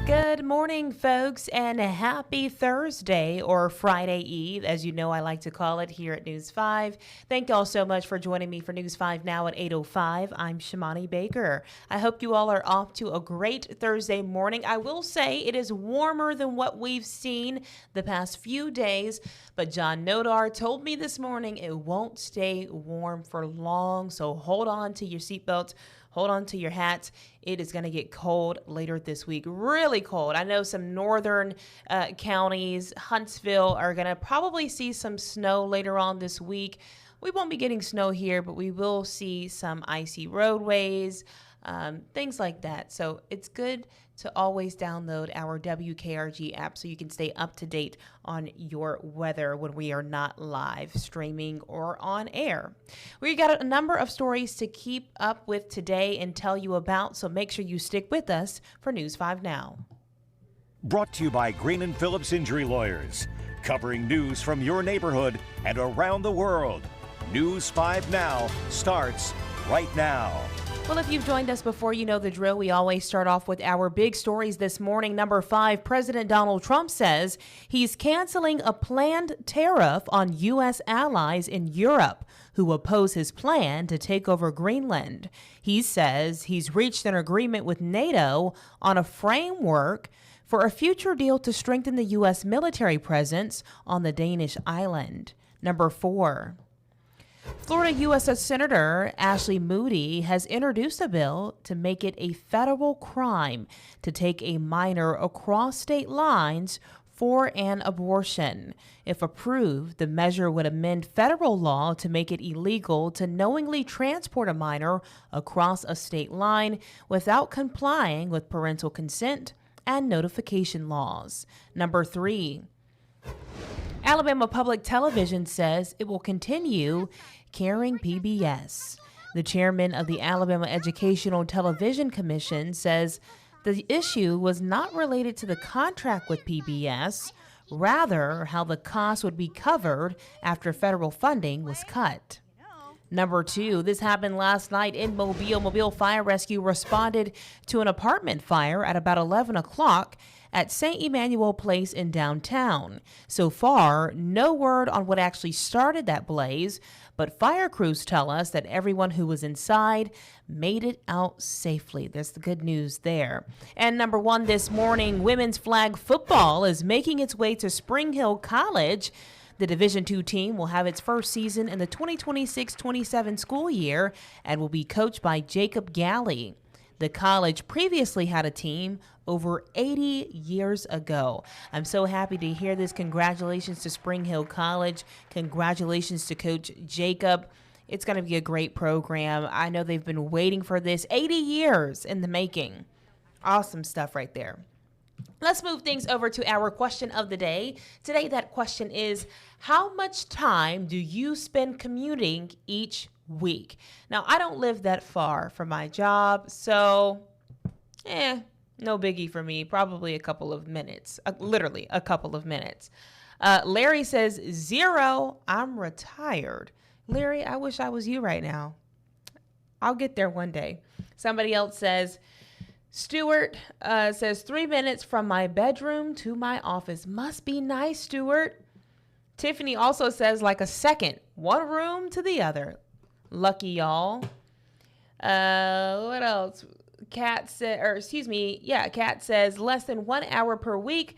Good morning, folks, and a happy Thursday or Friday Eve, as you know I like to call it here at News 5. Thank y'all so much for joining me for News 5 now at 8:05. I'm Shamani Baker. I hope you all are off to a great Thursday morning. I will say it is warmer than what we've seen the past few days, but John Nodar told me this morning it won't stay warm for long, so hold on to your seatbelts. Hold on to your hats. It is going to get cold later this week. Really cold. I know some northern counties, Huntsville, are going to probably see some snow later on this week. We won't be getting snow here, but we will see some icy roadways, things like that. So it's good to always download our WKRG app so you can stay up to date on your weather when we are not live streaming or on air. We got a number of stories to keep up with today and tell you about, so make sure you stick with us for News 5 Now. Brought to you by Green and Phillips Injury Lawyers, covering news from your neighborhood and around the world. News 5 Now starts right now. Well, if you've joined us before, you know the drill. We always start off with our big stories this morning. Number 5, President Donald Trump says he's canceling a planned tariff on U.S. allies in Europe who oppose his plan to take over Greenland. He says he's reached an agreement with NATO on a framework for a future deal to strengthen the U.S. military presence on the Danish island. Number 4. Florida U.S. Senator Ashley Moody has introduced a bill to make it a federal crime to take a minor across state lines for an abortion. If approved, the measure would amend federal law to make it illegal to knowingly transport a minor across a state line without complying with parental consent and notification laws. Number 3. Alabama Public Television says it will continue carrying PBS. The chairman of the Alabama Educational Television Commission says the issue was not related to the contract with PBS, rather how the cost would be covered after federal funding was cut. Number 2, this happened last night in Mobile. Mobile Fire Rescue responded to an apartment fire at about 11 o'clock at St. Emmanuel Place in downtown. So far, no word on what actually started that blaze, but fire crews tell us that everyone who was inside made it out safely. There's the good news there. And number 1 this morning, women's flag football is making its way to Spring Hill College. The Division II team will have its first season in the 2026-27 school year and will be coached by Jacob Galley. The college previously had a team over 80 years ago. I'm so happy to hear this. Congratulations to Spring Hill College. Congratulations to Coach Jacob. It's going to be a great program. I know they've been waiting for this 80 years in the making. Awesome stuff right there. Let's move things over to our question of the day. Today, that question is, how much time do you spend commuting each week? Now, I don't live that far from my job, so, no biggie for me. Probably a couple of minutes, literally a couple of minutes. Larry says, 0, I'm retired. Larry, I wish I was you right now. I'll get there one day. Somebody else says, Stuart says 3 minutes from my bedroom to my office. Must be nice, Stuart. Tiffany also says like a second, one room to the other. Lucky y'all. What else? Kat says less than 1 hour per week,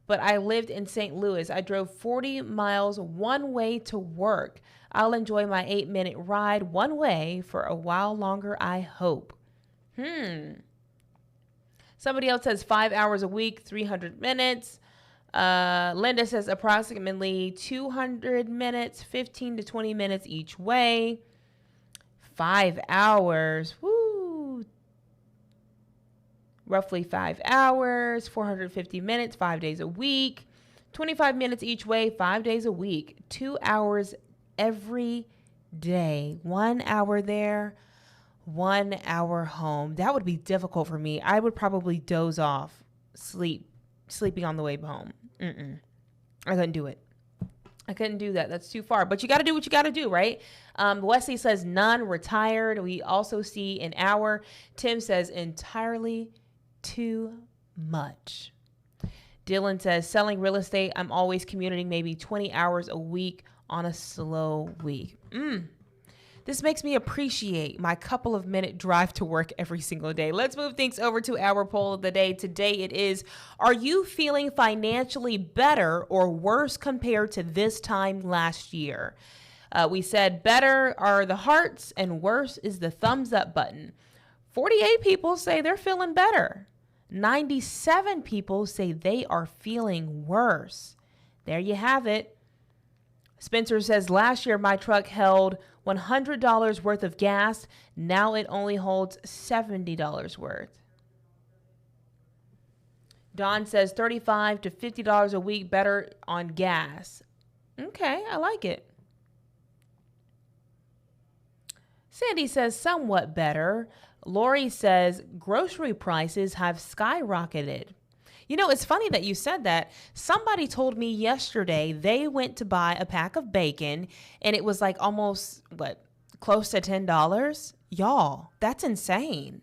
but I lived in St. Louis. I drove 40 miles one way to work. I'll enjoy my 8-minute ride one way for a while longer, I hope. Somebody else says 5 hours a week, 300 minutes. Linda says approximately 200 minutes, 15 to 20 minutes each way. 5 hours. Woo. Roughly 5 hours, 450 minutes, 5 days a week. 25 minutes each way, 5 days a week. 2 hours every day. 1 hour there, 1 hour home. That would be difficult for me. I would probably doze off, sleeping on the way home. I couldn't do it. I couldn't do that. That's too far. But you got to do what you got to do, right? Wesley says none, retired. We also see an hour. Tim says entirely too much. Dylan says, selling real estate, I'm always commuting maybe 20 hours a week on a slow week. This makes me appreciate my couple of minute drive to work every single day. Let's move things over to our poll of the day. Today it is, are you feeling financially better or worse compared to this time last year? We said better are the hearts and worse is the thumbs up button. 48 people say they're feeling better. 97 people say they are feeling worse. There you have it. Spencer says, last year my truck held $100 worth of gas. Now it only holds $70 worth. Don says $35 to $50 a week better on gas. Okay, I like it. Sandy says somewhat better. Lori says grocery prices have skyrocketed. You know, it's funny that you said that. Somebody told me yesterday they went to buy a pack of bacon and it was like almost, close to $10? Y'all, that's insane.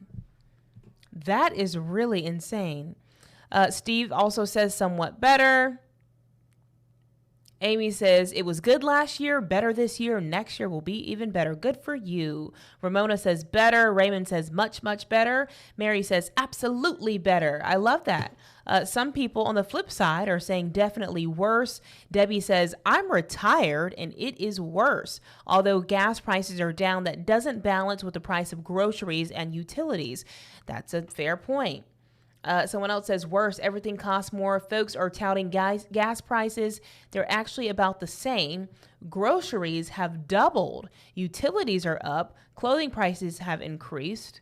That is really insane. Steve also says somewhat better. Amy says, it was good last year, better this year. Next year will be even better. Good for you. Ramona says better. Raymond says much, much better. Mary says absolutely better. I love that. Some people on the flip side are saying definitely worse. Debbie says, I'm retired and it is worse. Although gas prices are down, that doesn't balance with the price of groceries and utilities. That's a fair point. Someone else says worse. Everything costs more. Folks are touting gas prices. They're actually about the same. Groceries have doubled. Utilities are up. Clothing prices have increased.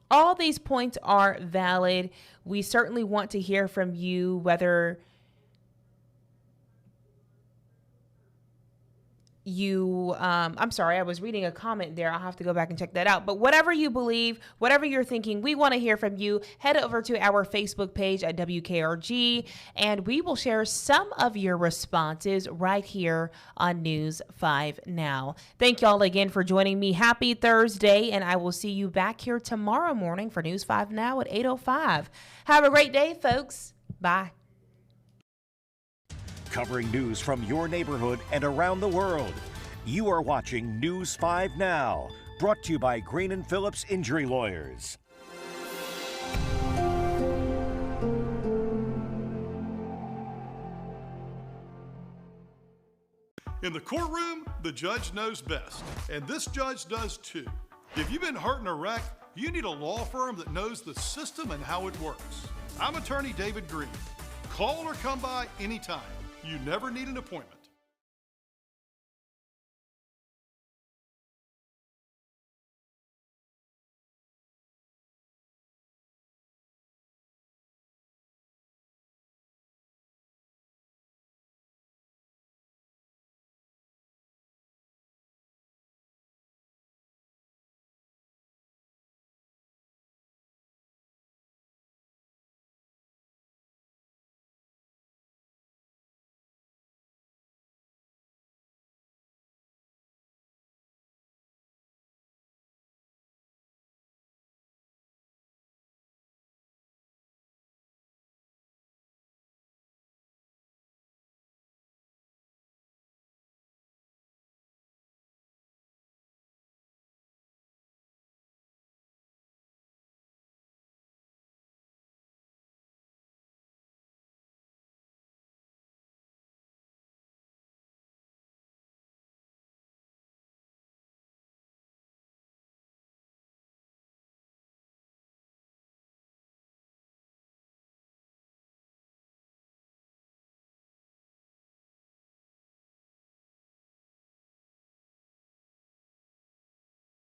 All these points are valid. We certainly want to hear from you, whether you, I'm sorry, I was reading a comment there. I'll have to go back and check that out. But whatever you believe, whatever you're thinking, we want to hear from you. Head over to our Facebook page at WKRG, and we will share some of your responses right here on News 5 Now. Thank y'all again for joining me. Happy Thursday, and I will see you back here tomorrow morning for News 5 Now at 8:05. Have a great day, folks. Bye. Covering news from your neighborhood and around the world. You are watching News 5 Now, brought to you by Green & Phillips Injury Lawyers. In the courtroom, the judge knows best, and this judge does too. If you've been hurt in a wreck, you need a law firm that knows the system and how it works. I'm attorney David Green. Call or come by anytime. You never need an appointment.